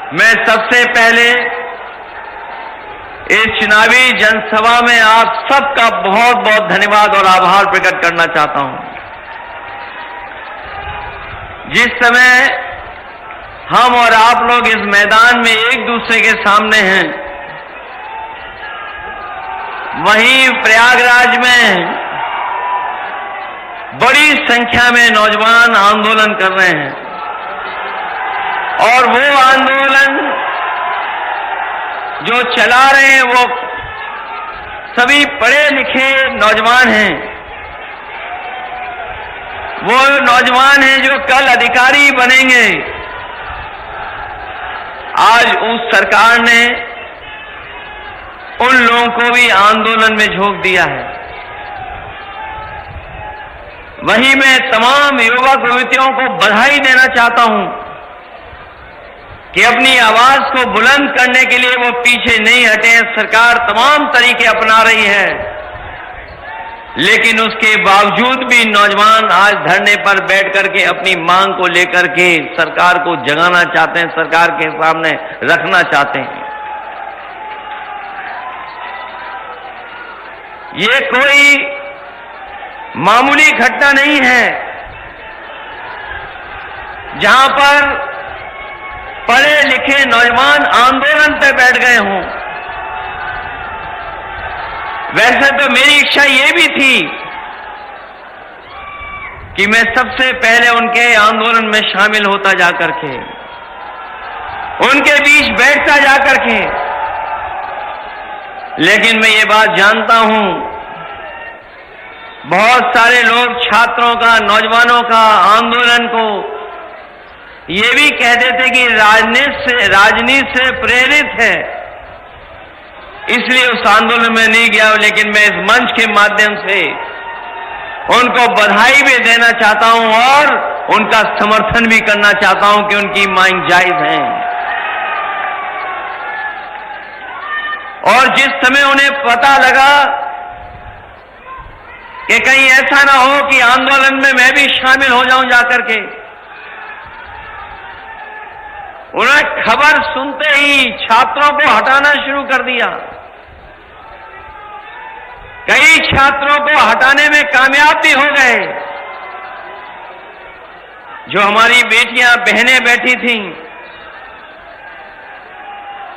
मैं सबसे पहले इस चुनावी जनसभा में आप सबका बहुत बहुत धन्यवाद और आभार प्रकट करना चाहता हूं। जिस समय हम और आप लोग इस मैदान में एक दूसरे के सामने हैं, वहीं प्रयागराज में बड़ी संख्या में नौजवान आंदोलन कर रहे हैं और वो आंदोलन जो चला रहे हैं वो सभी पढ़े लिखे नौजवान हैं। वो नौजवान हैं जो कल अधिकारी बनेंगे। आज उस सरकार ने उन लोगों को भी आंदोलन में झोंक दिया है। वहीं मैं तमाम युवक युवतियों को बधाई देना चाहता हूं कि अपनी आवाज को बुलंद करने के लिए वो पीछे नहीं हटे हैं। सरकार तमाम तरीके अपना रही है, लेकिन उसके बावजूद भी नौजवान आज धरने पर बैठ करके अपनी मांग को लेकर के सरकार को जगाना चाहते हैं, सरकार के सामने रखना चाहते हैं। ये कोई मामूली घटना नहीं है जहां पर पढ़े लिखे नौजवान आंदोलन पर बैठ गए हों। वैसे तो मेरी इच्छा ये भी थी कि मैं सबसे पहले उनके आंदोलन में शामिल होता जाकर के, उनके बीच बैठता जाकर के, लेकिन मैं ये बात जानता हूं बहुत सारे लोग छात्रों का, नौजवानों का आंदोलन को ये भी कहते थे कि राजनीति से प्रेरित है, इसलिए उस आंदोलन में नहीं गया। लेकिन मैं इस मंच के माध्यम से उनको बधाई भी देना चाहता हूं और उनका समर्थन भी करना चाहता हूं कि उनकी मांग जायज है। और जिस समय उन्हें पता लगा कि कहीं ऐसा ना हो कि आंदोलन में मैं भी शामिल हो जाऊं जाकर के, उन्होंने खबर सुनते ही छात्रों को हटाना शुरू कर दिया। कई छात्रों को हटाने में कामयाब भी हो गए। जो हमारी बेटियां बहनें बैठी थीं,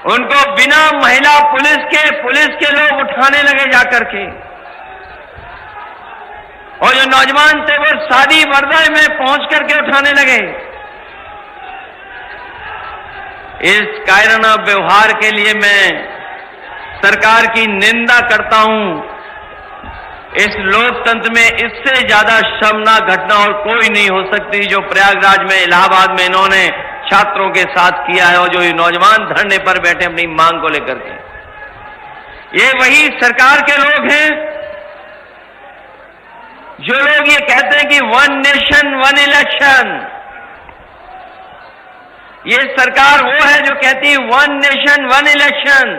उनको बिना महिला पुलिस के लोग उठाने लगे जाकर के, और जो नौजवान थे वो शादी वर्दी में पहुंच करके उठाने लगे। इस कायराना व्यवहार के लिए मैं सरकार की निंदा करता हूं। इस लोकतंत्र में इससे ज्यादा शर्मनाक घटना और कोई नहीं हो सकती जो प्रयागराज में, इलाहाबाद में इन्होंने छात्रों के साथ किया है, और जो ये नौजवान धरने पर बैठे अपनी मांग को लेकर के। ये वही सरकार के लोग हैं जो लोग ये कहते हैं कि 1 नेशन 1 इलेक्शन। ये सरकार वो है जो कहती है 1 नेशन 1 इलेक्शन।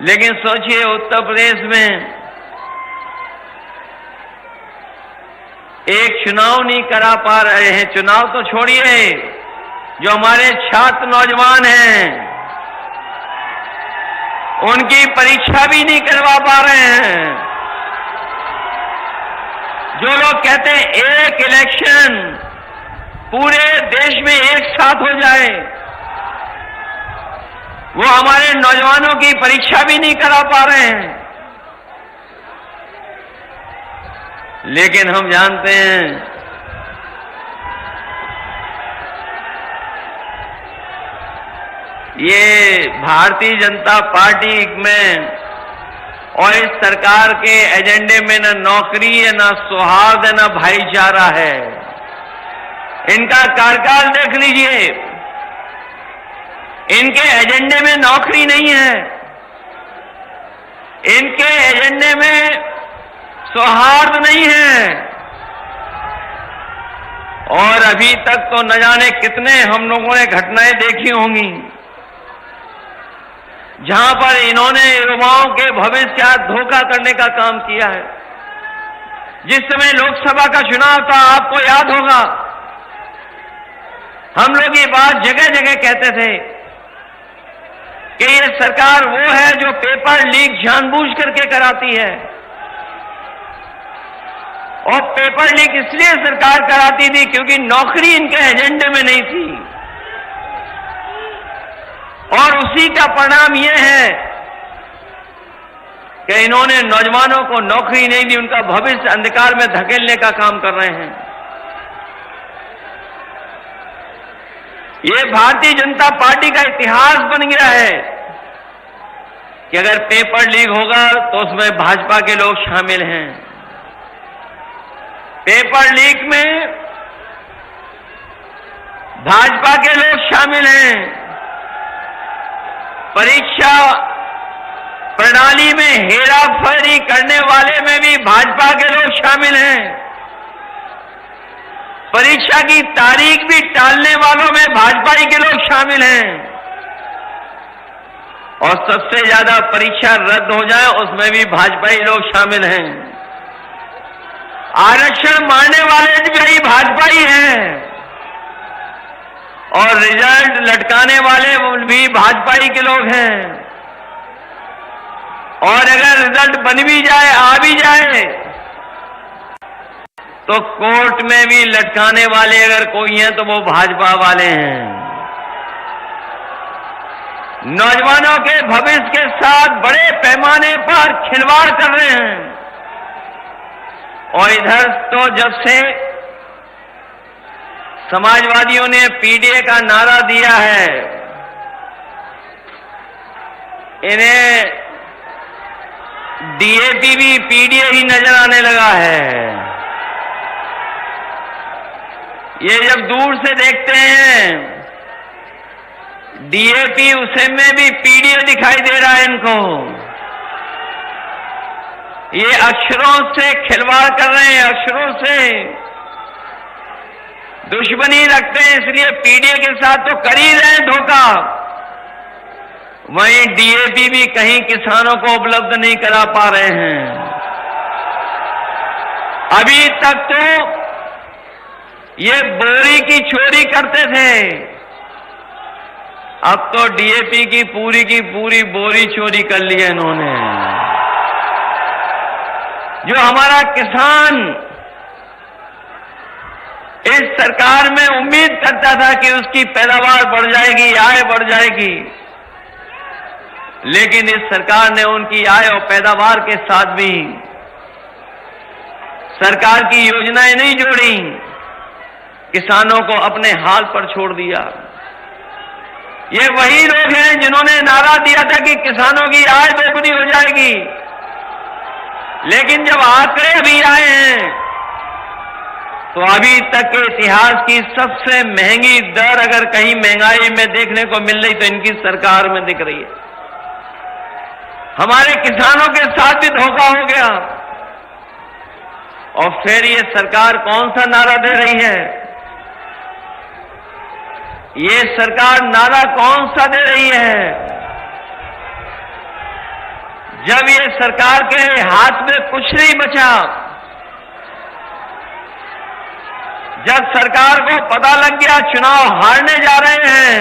लेकिन सोचिए उत्तर प्रदेश में एक चुनाव नहीं करा पा रहे हैं। चुनाव तो छोड़िए, जो हमारे छात्र नौजवान हैं उनकी परीक्षा भी नहीं करवा पा रहे हैं। जो लोग कहते हैं एक इलेक्शन पूरे देश में एक साथ हो जाए, वो हमारे नौजवानों की परीक्षा भी नहीं करा पा रहे हैं। लेकिन हम जानते हैं ये भारतीय जनता पार्टी में और इस सरकार के एजेंडे में न नौकरी है, न सौहार्द है, न भाईचारा है। इनका कार्यकाल देख लीजिए, इनके एजेंडे में नौकरी नहीं है, इनके एजेंडे में सौहार्द नहीं है, और अभी तक तो न जाने कितने हम लोगों ने घटनाएं देखी होंगी जहां पर इन्होंने युवाओं के भविष्य का धोखा करने का काम किया है। जिस समय लोकसभा का चुनाव था, आपको याद होगा हम लोग ये बात जगह जगह कहते थे कि ये सरकार वो है जो पेपर लीक जानबूझ करके कराती है, और पेपर लीक इसलिए सरकार कराती थी क्योंकि नौकरी इनके एजेंडे में नहीं थी, और उसी का परिणाम यह है कि इन्होंने नौजवानों को नौकरी नहीं दी, उनका भविष्य अंधकार में धकेलने का काम कर रहे हैं। ये भारतीय जनता पार्टी का इतिहास बन गया है कि अगर पेपर लीक होगा तो उसमें भाजपा के लोग शामिल हैं। पेपर लीक में भाजपा के लोग शामिल हैं। परीक्षा प्रणाली में हेराफेरी करने वाले में भी भाजपा के लोग शामिल हैं। परीक्षा की तारीख भी टालने वालों में भाजपा के लोग शामिल हैं, और सबसे ज्यादा परीक्षा रद्द हो जाए उसमें भी भाजपा लोग शामिल हैं। आरक्षण मारने वाले भी भाजपा ही हैं, और रिजल्ट लटकाने वाले भी भाजपा के लोग हैं। और अगर रिजल्ट बन भी जाए, आ भी जाए, तो कोर्ट में भी लटकाने वाले अगर कोई हैं तो वो भाजपा वाले हैं। नौजवानों के भविष्य के साथ बड़े पैमाने पर खिलवाड़ कर रहे हैं। और इधर तो जब से समाजवादियों ने पीडीए का नारा दिया है, इन्हें डीएपी भी पीडीए ही नजर आने लगा है। ये जब दूर से देखते हैं डीएपी, उसे में भी पीडीए दिखाई दे रहा है इनको। ये अक्षरों से खिलवाड़ कर रहे हैं, अक्षरों से दुश्मनी रखते हैं, इसलिए पीडीए के साथ तो कर ही रहे हैं धोखा। वहीं डीएपी भी कहीं किसानों को उपलब्ध नहीं करा पा रहे हैं। अभी तक तो ये बोरी की चोरी करते थे, अब तो डीएपी की पूरी बोरी चोरी कर ली है इन्होंने। जो हमारा किसान इस सरकार में उम्मीद करता था कि उसकी पैदावार बढ़ जाएगी, आय बढ़ जाएगी, लेकिन इस सरकार ने उनकी आय और पैदावार के साथ भी सरकार की योजनाएं नहीं जोड़ी, किसानों को अपने हाल पर छोड़ दिया। ये वही लोग हैं जिन्होंने नारा दिया था कि किसानों की आय दोगुनी हो जाएगी, लेकिन जब आंकड़े अभी आए हैं तो अभी तक के इतिहास की सबसे महंगी दर अगर कहीं महंगाई में देखने को मिल रही तो इनकी सरकार में दिख रही है। हमारे किसानों के साथ भी धोखा हो गया। और फिर ये सरकार कौन सा नारा दे रही है? ये सरकार नारा कौन सा दे रही है? जब ये सरकार के हाथ में कुछ नहीं बचा, जब सरकार को पता लग गया चुनाव हारने जा रहे हैं,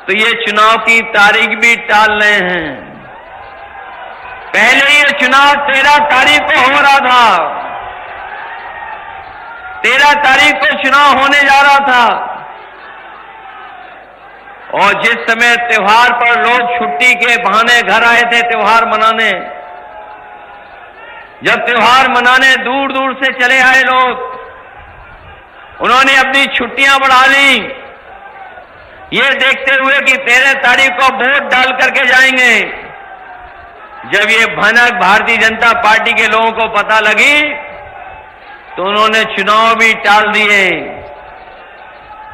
तो ये चुनाव की तारीख भी टाल रहे हैं। पहले ये चुनाव 13 तारीख को हो रहा था, 13 तारीख को चुनाव होने जा रहा था, और जिस समय त्योहार पर लोग छुट्टी के बहाने घर आए थे त्योहार मनाने, जब त्योहार मनाने दूर दूर से चले आए लोग, उन्होंने अपनी छुट्टियां बढ़ा ली, ये देखते हुए कि 13 तारीख को वोट डाल करके जाएंगे। जब ये भनक भारतीय जनता पार्टी के लोगों को पता लगी तो उन्होंने चुनाव भी टाल दिए।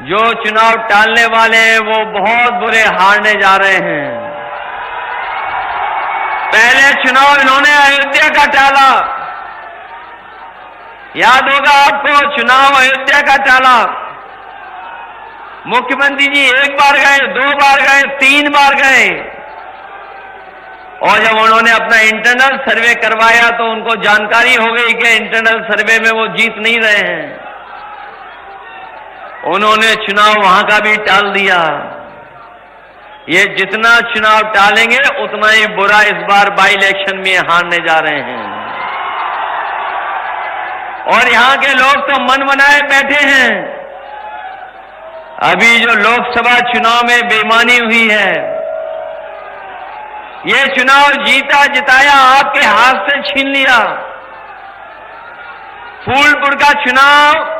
जो चुनाव टालने वाले हैं वो बहुत बुरे हारने जा रहे हैं। पहले चुनाव इन्होंने अयोध्या का टाला, याद होगा आपको, चुनाव अयोध्या का टाला। मुख्यमंत्री जी 1 बार गए, 2 बार गए, 3 बार गए, और जब उन्होंने अपना इंटरनल सर्वे करवाया तो उनको जानकारी हो गई कि इंटरनल सर्वे में वो जीत नहीं रहे हैं। उन्होंने चुनाव वहां का भी टाल दिया। ये जितना चुनाव टालेंगे उतना ही बुरा इस बार बाई इलेक्शन में हारने जा रहे हैं। और यहां के लोग तो मन बनाए बैठे हैं। अभी जो लोकसभा चुनाव में बेईमानी हुई है, ये चुनाव जीता जिताया आपके हाथ से छीन लिया। फूलपुर का चुनाव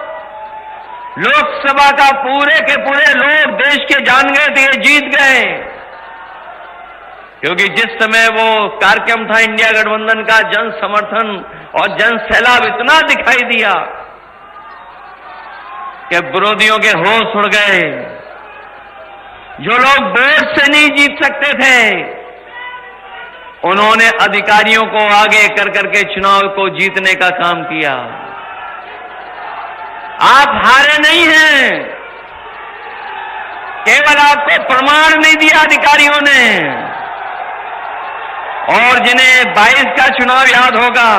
लोकसभा का पूरे के पूरे लोग देश के जान गए थे, ये जीत गए। क्योंकि जिस समय वो कार्यक्रम था इंडिया गठबंधन का, जन समर्थन और जन सैलाब इतना दिखाई दिया कि विरोधियों के होश उड़ गए। जो लोग वोट से नहीं जीत सकते थे, उन्होंने अधिकारियों को आगे कर करके चुनाव को जीतने का काम किया। आप हारे नहीं हैं, केवल आपको प्रमाण नहीं दिया अधिकारियों ने। और जिन्हें 22 का चुनाव याद होगा,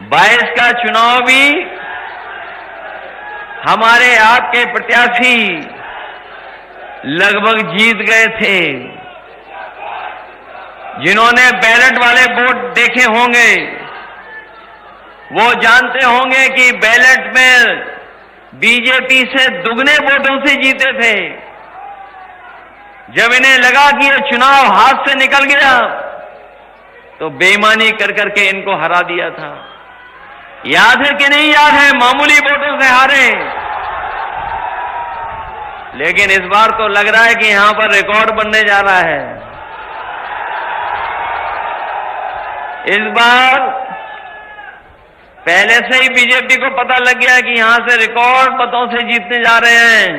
22 का चुनाव भी हमारे आपके प्रत्याशी लगभग जीत गए थे। जिन्होंने बैलेट वाले वोट देखे होंगे वो जानते होंगे कि बैलेट में बीजेपी से दुगने वोटों से जीते थे। जब इन्हें लगा कि ये चुनाव हाथ से निकल गया तो बेईमानी कर करके इनको हरा दिया था। याद है कि नहीं याद है? मामूली वोटों से हारे। लेकिन इस बार तो लग रहा है कि यहां पर रिकॉर्ड बनने जा रहा है। इस बार पहले से ही बीजेपी को पता लग गया कि यहां से रिकॉर्ड मतों से जीतने जा रहे हैं।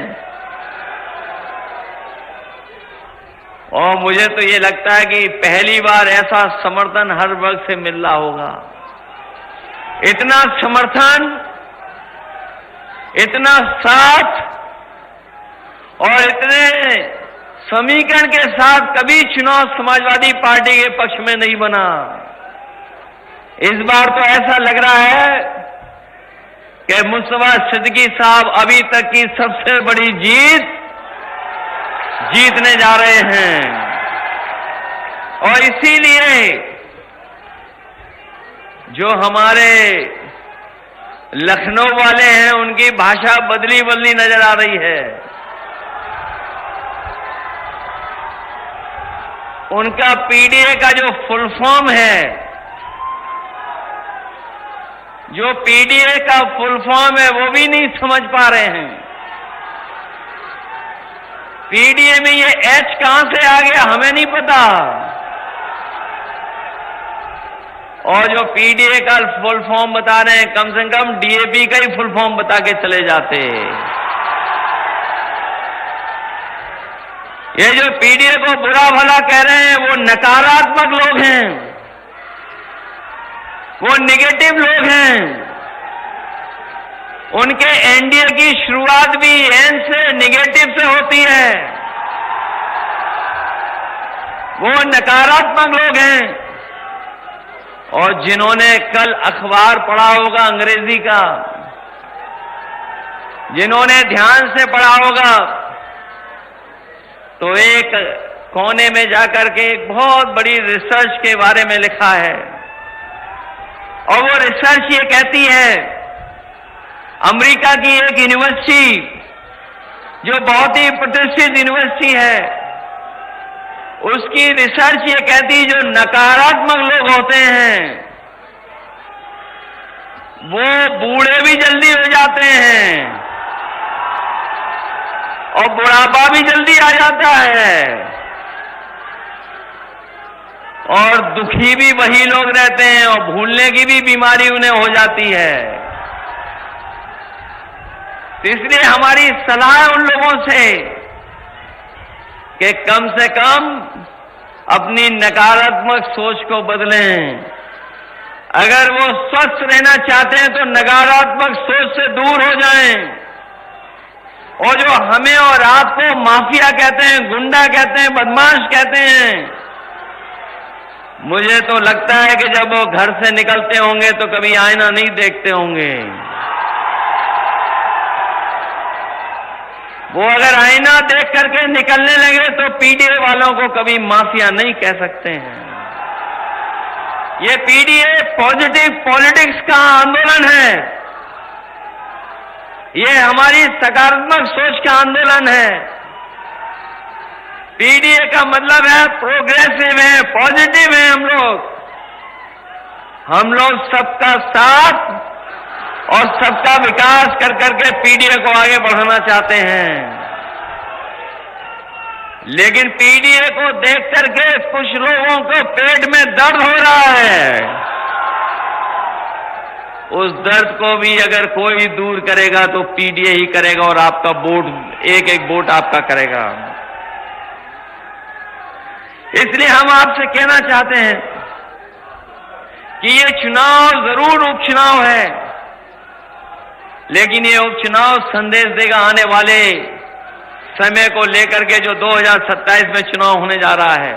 और मुझे तो ये लगता है कि पहली बार ऐसा समर्थन हर वर्ग से मिल रहा होगा। इतना समर्थन, इतना साथ और इतने समीकरण के साथ कभी चुनाव समाजवादी पार्टी के पक्ष में नहीं बना। इस बार तो ऐसा लग रहा है कि मुस्तफा सिद्दीकी साहब अभी तक की सबसे बड़ी जीत जीतने जा रहे हैं। और इसीलिए जो हमारे लखनऊ वाले हैं उनकी भाषा बदली बदली नजर आ रही है। उनका पीडीए का जो फुल फॉर्म है, जो पीडीए का फुल फॉर्म है वो भी नहीं समझ पा रहे हैं। पीडीए में ये एच कहां से आ गया हमें नहीं पता। और जो पीडीए का फुल फॉर्म बता रहे हैं, कम से कम डीएपी का ही फुल फॉर्म बता के चले जाते। ये जो पीडीए को बुरा भला कह रहे हैं वो नकारात्मक लोग हैं, वो नेगेटिव लोग हैं। उनके एनडीए की शुरुआत भी एन से नेगेटिव से होती है। वो नकारात्मक लोग हैं। और जिन्होंने कल अखबार पढ़ा होगा अंग्रेजी का, जिन्होंने ध्यान से पढ़ा होगा, तो एक कोने में जाकर के एक बहुत बड़ी रिसर्च के बारे में लिखा है। और वो रिसर्च ये कहती है, अमेरिका की एक यूनिवर्सिटी जो बहुत ही प्रतिष्ठित यूनिवर्सिटी है, उसकी रिसर्च ये कहती है जो नकारात्मक लोग होते हैं वो बूढ़े भी जल्दी हो जाते हैं और बुढ़ापा भी जल्दी आ जाता है। और दुखी भी वही लोग रहते हैं और भूलने की भी बीमारी उन्हें हो जाती है। तो इसलिए हमारी सलाह है उन लोगों से कि कम से कम अपनी नकारात्मक सोच को बदलें। अगर वो स्वस्थ रहना चाहते हैं तो नकारात्मक सोच से दूर हो जाएं। और जो हमें और आपको माफिया कहते हैं, गुंडा कहते हैं, बदमाश कहते हैं, मुझे तो लगता है कि जब वो घर से निकलते होंगे तो कभी आईना नहीं देखते होंगे। वो अगर आईना देख करके निकलने लगे तो पीडीए वालों को कभी माफिया नहीं कह सकते हैं। ये पीडीए पॉजिटिव पॉलिटिक्स का आंदोलन है, ये हमारी सकारात्मक सोच का आंदोलन है। पीडीए का मतलब है प्रोग्रेसिव है, पॉजिटिव है। हम लोग सबका साथ और सबका विकास कर करके पीडीए को आगे बढ़ाना चाहते हैं। लेकिन पीडीए को देख करके कुछ लोगों को पेट में दर्द हो रहा है। उस दर्द को भी अगर कोई दूर करेगा तो पीडीए ही करेगा और आपका वोट एक एक वोट आपका करेगा। इसलिए हम आपसे कहना चाहते हैं कि ये चुनाव जरूर उपचुनाव है, लेकिन ये उपचुनाव संदेश देगा आने वाले समय को लेकर के जो 2027 में चुनाव होने जा रहा है।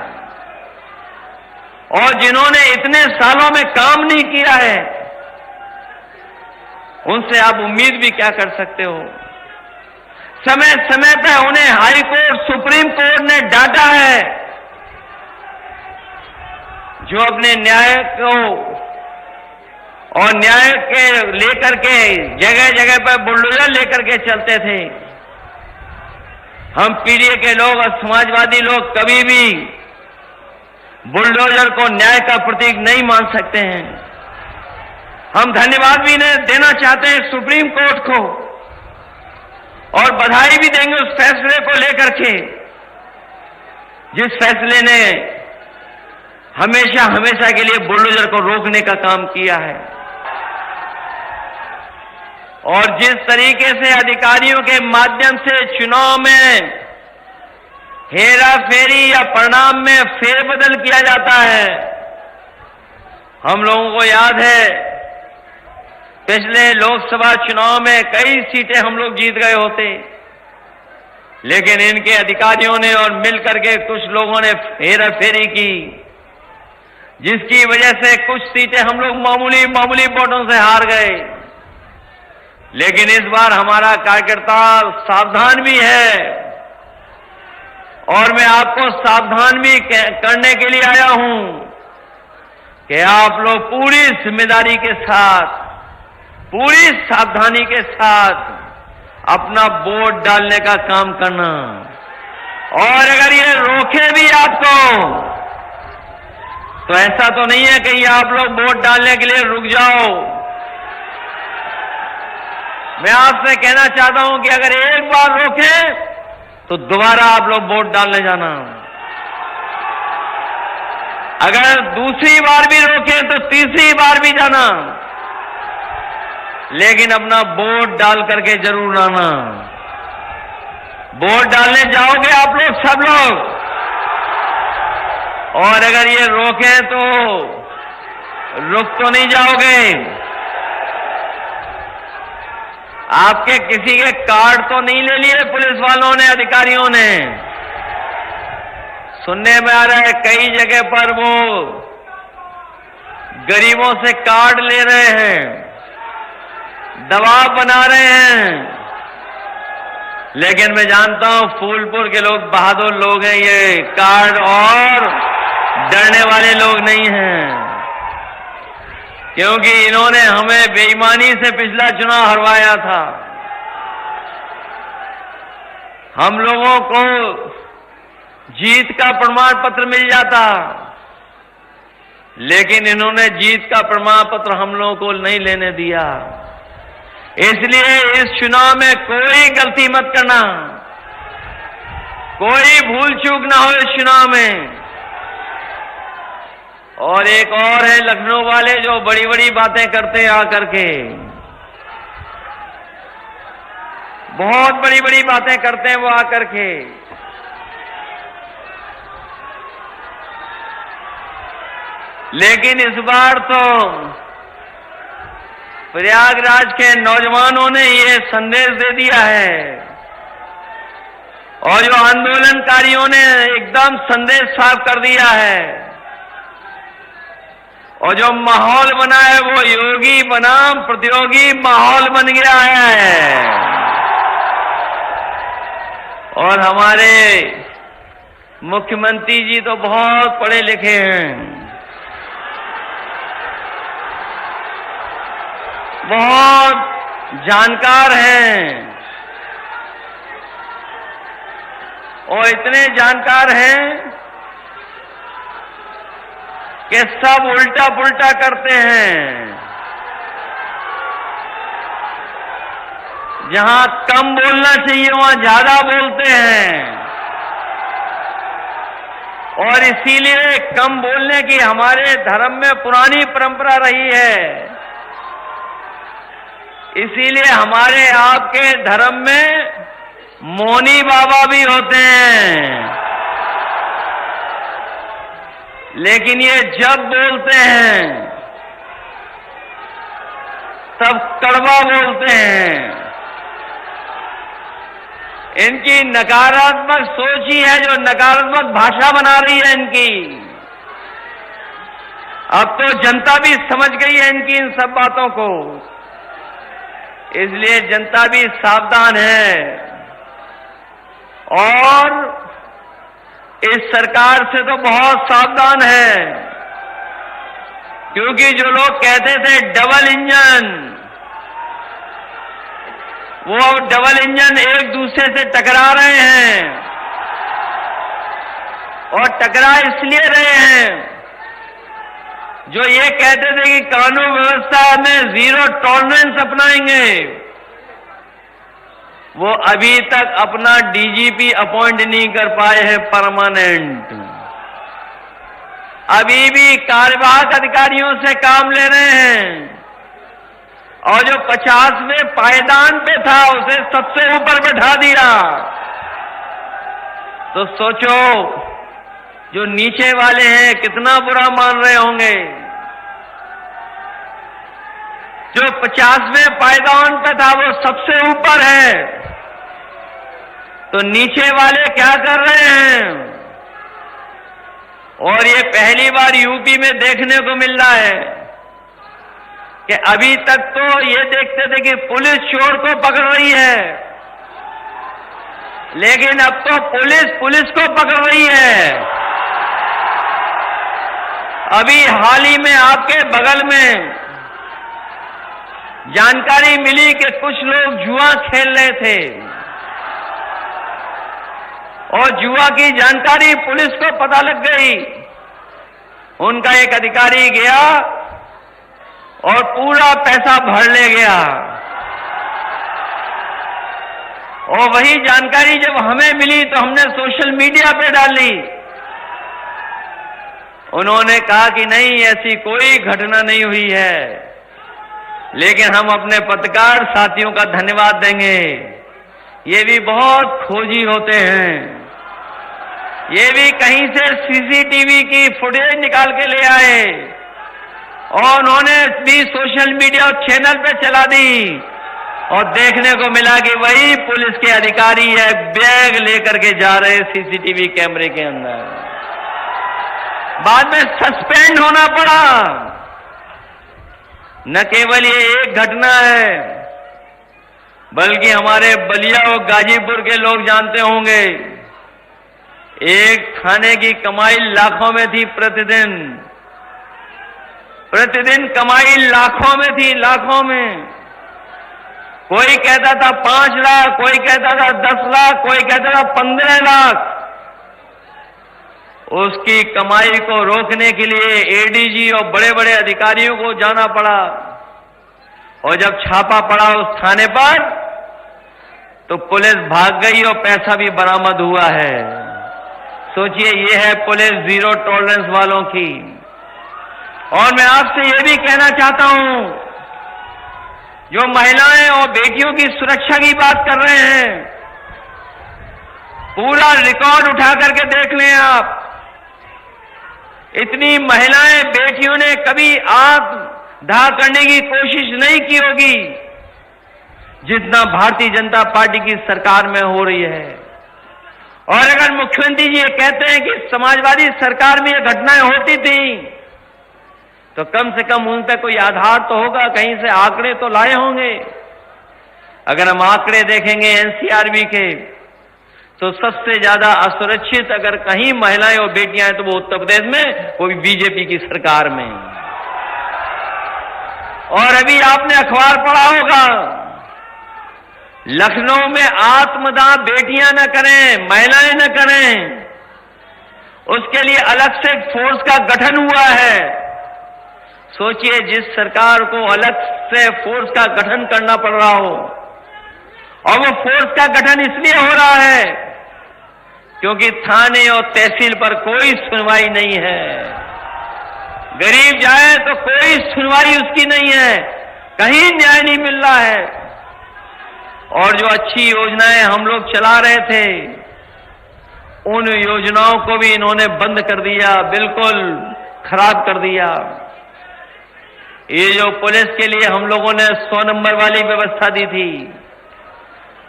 और जिन्होंने इतने सालों में काम नहीं किया है, उनसे आप उम्मीद भी क्या कर सकते हो। समय समय पर उन्हें हाई कोर्ट, सुप्रीम कोर्ट ने डांटा है, जो अपने न्याय को और न्याय के लेकर के जगह जगह पर बुलडोजर लेकर के चलते थे। हम पीडीए के लोग और समाजवादी लोग कभी भी बुलडोजर को न्याय का प्रतीक नहीं मान सकते हैं। हम धन्यवाद भी देना चाहते हैं सुप्रीम कोर्ट को और बधाई भी देंगे उस फैसले को लेकर के, जिस फैसले ने हमेशा हमेशा के लिए बुलडोजर को रोकने का काम किया है। और जिस तरीके से अधिकारियों के माध्यम से चुनाव में हेरा फेरी या परिणाम में फेरबदल किया जाता है, हम लोगों को याद है पिछले लोकसभा चुनाव में कई सीटें हम लोग जीत गए होते, लेकिन इनके अधिकारियों ने और मिलकर के कुछ लोगों ने हेरा फेरी की, जिसकी वजह से कुछ सीटें हम लोग मामूली वोटों से हार गए। लेकिन इस बार हमारा कार्यकर्ता सावधान भी है और मैं आपको सावधान भी करने के लिए आया हूं कि आप लोग पूरी जिम्मेदारी के साथ, पूरी सावधानी के साथ अपना वोट डालने का काम करना। और अगर ये रोके भी आपको तो ऐसा तो नहीं है कि आप लोग वोट डालने के लिए रुक जाओ। मैं आपसे कहना चाहता हूं कि अगर एक बार रोकें तो दोबारा आप लोग वोट डालने जाना। अगर दूसरी बार भी रोकें तो तीसरी बार भी जाना, लेकिन अपना वोट डाल करके जरूर आना। वोट डालने जाओगे आप लोग, सब लोग। और अगर ये रोकें तो रुक तो नहीं जाओगे। आपके किसी के कार्ड तो नहीं ले लिए पुलिस वालों ने, अधिकारियों ने। सुनने में आ रहा है कई जगह पर वो गरीबों से कार्ड ले रहे हैं, दबाव बना रहे हैं। लेकिन मैं जानता हूं फूलपुर के लोग बहादुर लोग हैं, ये कार्ड और डरने वाले लोग नहीं हैं, क्योंकि इन्होंने हमें बेईमानी से पिछला चुनाव हरवाया था। हम लोगों को जीत का प्रमाण पत्र मिल जाता, लेकिन इन्होंने जीत का प्रमाण पत्र हम लोगों को नहीं लेने दिया। इसलिए इस चुनाव में कोई गलती मत करना, कोई भूल चूक ना हो इस चुनाव में। और एक और है लखनऊ वाले जो बड़ी बड़ी बातें करते हैं आकर के, बहुत बड़ी बड़ी बातें करते हैं वो आकर के। लेकिन इस बार तो प्रयागराज के नौजवानों ने ये संदेश दे दिया है और जो आंदोलनकारियों ने एकदम संदेश साफ कर दिया है, और जो माहौल बना है वो योगी बनाम प्रतियोगी माहौल बन गया है। और हमारे मुख्यमंत्री जी तो बहुत पढ़े लिखे हैं, बहुत जानकार हैं, और इतने जानकार हैं कि सब उल्टा पुल्टा करते हैं। जहां कम बोलना चाहिए वहां ज्यादा बोलते हैं, और इसीलिए कम बोलने की हमारे धर्म में पुरानी परंपरा रही है। इसीलिए हमारे आपके धर्म में मौनी बाबा भी होते हैं, लेकिन ये जब बोलते हैं तब कड़वा बोलते हैं। इनकी नकारात्मक सोच ही है जो नकारात्मक भाषा बना रही है इनकी। अब तो जनता भी समझ गई है इनकी इन सब बातों को, इसलिए जनता भी सावधान है। और इस सरकार से तो बहुत सावधान है, क्योंकि जो लोग कहते थे डबल इंजन, वो डबल इंजन एक दूसरे से टकरा रहे हैं, और टकरा इसलिए रहे हैं जो ये कहते थे कि कानून व्यवस्था में जीरो टॉलरेंस अपनाएंगे, वो अभी तक अपना डीजीपी अपॉइंट नहीं कर पाए हैं परमानेंट। अभी भी कार्यवाहक अधिकारियों से काम ले रहे हैं, और जो 50वें पायदान पे था उसे सबसे ऊपर बैठा दिया। तो सोचो जो नीचे वाले हैं कितना बुरा मान रहे होंगे। जो 50वें पायदान पे था वो सबसे ऊपर है, तो नीचे वाले क्या कर रहे हैं? और ये पहली बार यूपी में देखने को मिल रहा है कि अभी तक तो ये देखते थे कि पुलिस चोर को पकड़ रही है, लेकिन अब तो पुलिस को पकड़ रही है। अभी हाल ही में आपके बगल में जानकारी मिली कि कुछ लोग जुआ खेल रहे थे, और जुआ की जानकारी पुलिस को पता लग गई। उनका एक अधिकारी गया और पूरा पैसा भर ले गया, और वही जानकारी जब हमें मिली तो हमने सोशल मीडिया पे डाली। उन्होंने कहा कि नहीं, ऐसी कोई घटना नहीं हुई है, लेकिन हम अपने पत्रकार साथियों का धन्यवाद देंगे। ये भी बहुत खोजी होते हैं, ये भी कहीं से सीसीटीवी की फुटेज निकाल के ले आए, और उन्होंने भी सोशल मीडिया चैनल पे चला दी, और देखने को मिला कि वही पुलिस के अधिकारी है, बैग लेकर के जा रहे सीसीटीवी कैमरे के अंदर। बाद में सस्पेंड होना पड़ा। न केवल ये एक घटना है, बल्कि हमारे बलिया और गाजीपुर के लोग जानते होंगे, एक थाने की कमाई लाखों में थी प्रतिदिन कमाई लाखों में थी, लाखों में। कोई कहता था 5 लाख, कोई कहता था 10 लाख, कोई कहता था 15 लाख। उसकी कमाई को रोकने के लिए एडीजी और बड़े बड़े अधिकारियों को जाना पड़ा, और जब छापा पड़ा उस थाने पर तो पुलिस भाग गई और पैसा भी बरामद हुआ है। सोचिए, ये है पुलिस जीरो टॉलरेंस वालों की। और मैं आपसे ये भी कहना चाहता हूं, जो महिलाएं और बेटियों की सुरक्षा की बात कर रहे हैं, पूरा रिकॉर्ड उठा करके देख लें आप। इतनी महिलाएं बेटियों ने कभी आत्मदाह करने की कोशिश नहीं की होगी जितना भारतीय जनता पार्टी की सरकार में हो रही है। और अगर मुख्यमंत्री जी ये कहते हैं कि समाजवादी सरकार में ये घटनाएं होती थी, तो कम से कम उन पर कोई आधार तो होगा, कहीं से आंकड़े तो लाए होंगे। अगर हम आंकड़े देखेंगे एनसीआरबी के, तो सबसे ज्यादा असुरक्षित अगर कहीं महिलाएं और बेटियां हैं तो वो उत्तर प्रदेश में, वो भी बीजेपी की सरकार में। और अभी आपने अखबार पढ़ा होगा, लखनऊ में आत्मदाह बेटियां न करें, महिलाएं न करें, उसके लिए अलग से फोर्स का गठन हुआ है। सोचिए, जिस सरकार को अलग से फोर्स का गठन करना पड़ रहा हो, और वो फोर्स का गठन इसलिए हो रहा है क्योंकि थाने और तहसील पर कोई सुनवाई नहीं है। गरीब जाए तो कोई सुनवाई उसकी नहीं है, कहीं न्याय नहीं मिल रहा है। और जो अच्छी योजनाएं हम लोग चला रहे थे, उन योजनाओं को भी इन्होंने बंद कर दिया, बिल्कुल खराब कर दिया। ये जो पुलिस के लिए हम लोगों ने 100 नंबर वाली व्यवस्था दी थी,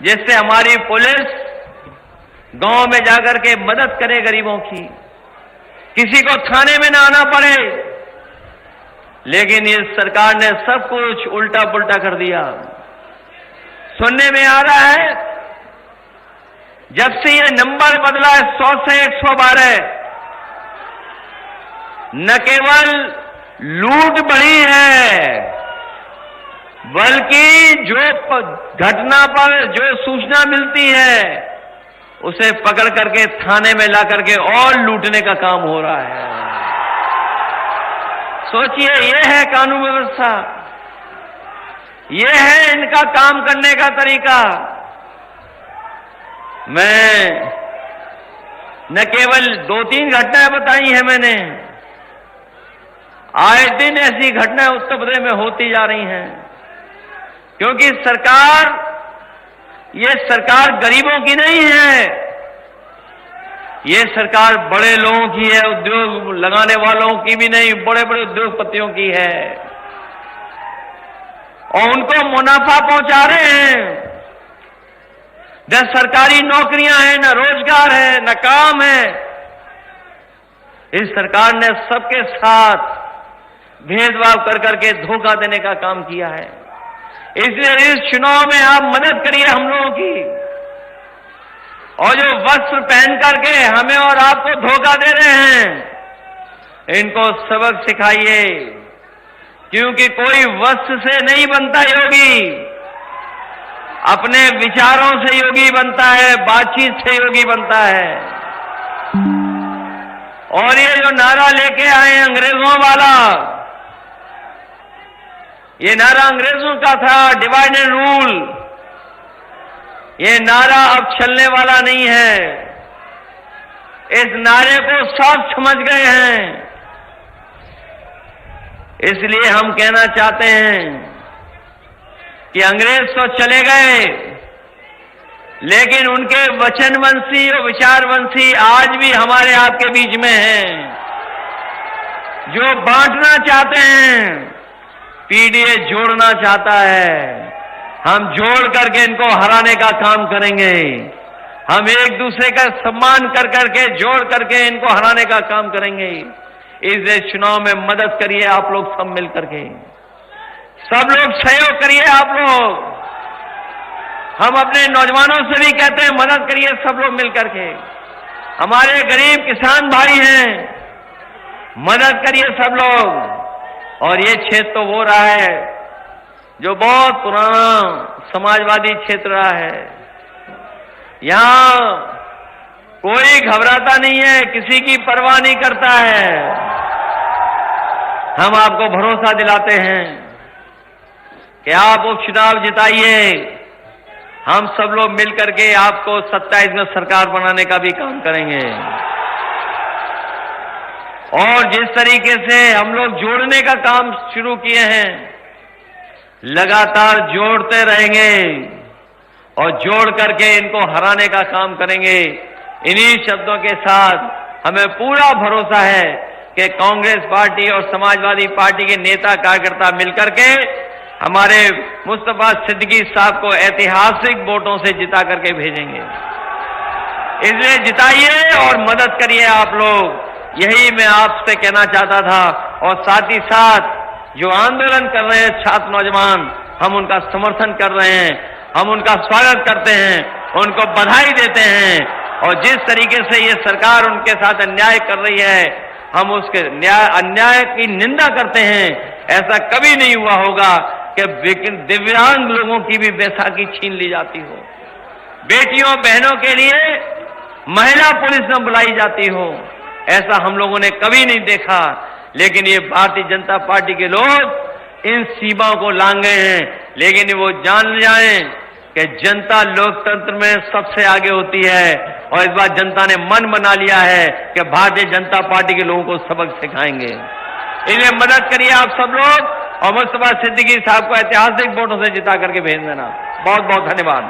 जिससे हमारी पुलिस गांव में जाकर के मदद करे गरीबों की, किसी को थाने में ना आना पड़े, लेकिन इस सरकार ने सब कुछ उल्टा पुल्टा कर दिया। सुनने में आ रहा है, जब से ये नंबर बदला है 100 से 112, न केवल लूट बढ़ी है, बल्कि जो घटना पर जो सूचना मिलती है उसे पकड़ करके थाने में ला करके और लूटने का काम हो रहा है। सोचिए, ये है कानून व्यवस्था, ये है इनका काम करने का तरीका। मैं न केवल 2-3 घटनाएं बताई हैं मैंने, आए दिन ऐसी घटनाएं उत्तर प्रदेश में होती जा रही हैं, क्योंकि ये सरकार गरीबों की नहीं है, ये सरकार बड़े लोगों की है, उद्योग लगाने वालों की भी नहीं, बड़े बड़े उद्योगपतियों की है, और उनको मुनाफा पहुंचा रहे हैं। न सरकारी नौकरियां हैं, न रोजगार है, न काम है। इस सरकार ने सबके साथ भेदभाव कर करके धोखा देने का काम किया है। इसलिए इस चुनाव में आप मदद करिए हम लोगों की, और जो वस्त्र पहन करके हमें और आपको धोखा दे रहे हैं, इनको सबक सिखाइए, क्योंकि कोई वस्त्र से नहीं बनता योगी, अपने विचारों से योगी बनता है, बातचीत से योगी बनता है। और ये जो नारा लेके आए अंग्रेजों वाला, ये नारा अंग्रेजों का था, डिवाइड एंड रूल, ये नारा अब चलने वाला नहीं है। इस नारे को सब समझ गए हैं। इसलिए हम कहना चाहते हैं कि अंग्रेज तो चले गए, लेकिन उनके वचनवंशी और विचारवंशी आज भी हमारे आपके बीच में हैं, जो बांटना चाहते हैं, पीडीए जोड़ना चाहता है। हम जोड़ करके इनको हराने का काम करेंगे। हम एक दूसरे का सम्मान कर करके, जोड़ करके इनको हराने का काम करेंगे। इस चुनाव में मदद करिए आप लोग सब मिल करके, सब लोग सहयोग करिए आप लोग। हम अपने नौजवानों से भी कहते हैं, मदद करिए सब लोग मिल करके। हमारे गरीब किसान भाई हैं, मदद करिए सब लोग। और ये क्षेत्र तो वो रहा है जो बहुत पुराना समाजवादी क्षेत्र रहा है। यहां कोई घबराता नहीं है, किसी की परवाह नहीं करता है। हम आपको भरोसा दिलाते हैं कि आप उपचुनाव जिताइए, हम सब लोग मिलकर के आपको 27 में सरकार बनाने का भी काम करेंगे। और जिस तरीके से हम लोग जोड़ने का काम शुरू किए हैं, लगातार जोड़ते रहेंगे और जोड़ करके इनको हराने का काम करेंगे। इन्हीं शब्दों के साथ हमें पूरा भरोसा है कि कांग्रेस पार्टी और समाजवादी पार्टी के नेता कार्यकर्ता मिलकर के हमारे मुस्तफा सिद्दीकी साहब को ऐतिहासिक वोटों से जिता करके भेजेंगे। इसलिए जिताइए और मदद करिए आप लोग, यही मैं आपसे कहना चाहता था। और साथ ही साथ जो आंदोलन कर रहे हैं छात्र नौजवान, हम उनका समर्थन कर रहे हैं, हम उनका स्वागत करते हैं, उनको बधाई देते हैं। और जिस तरीके से ये सरकार उनके साथ अन्याय कर रही है, हम उसके अन्याय की निंदा करते हैं। ऐसा कभी नहीं हुआ होगा कि दिव्यांग लोगों की भी बैसाखी छीन ली जाती हो, बेटियों बहनों के लिए महिला पुलिस न बुलाई जाती हो। ऐसा हम लोगों ने कभी नहीं देखा। लेकिन ये भारतीय जनता पार्टी के लोग इन सीमाओं को लांघे हैं। लेकिन वो जान जाएं कि जनता लोकतंत्र में सबसे आगे होती है और इस बार जनता ने मन बना लिया है कि भारतीय जनता पार्टी के लोगों को सबक सिखाएंगे। इन्हें मदद करिए आप सब लोग और मुस्तफा सिद्दीकी साहब को ऐतिहासिक वोटों से जिता करके भेज देना। बहुत बहुत धन्यवाद।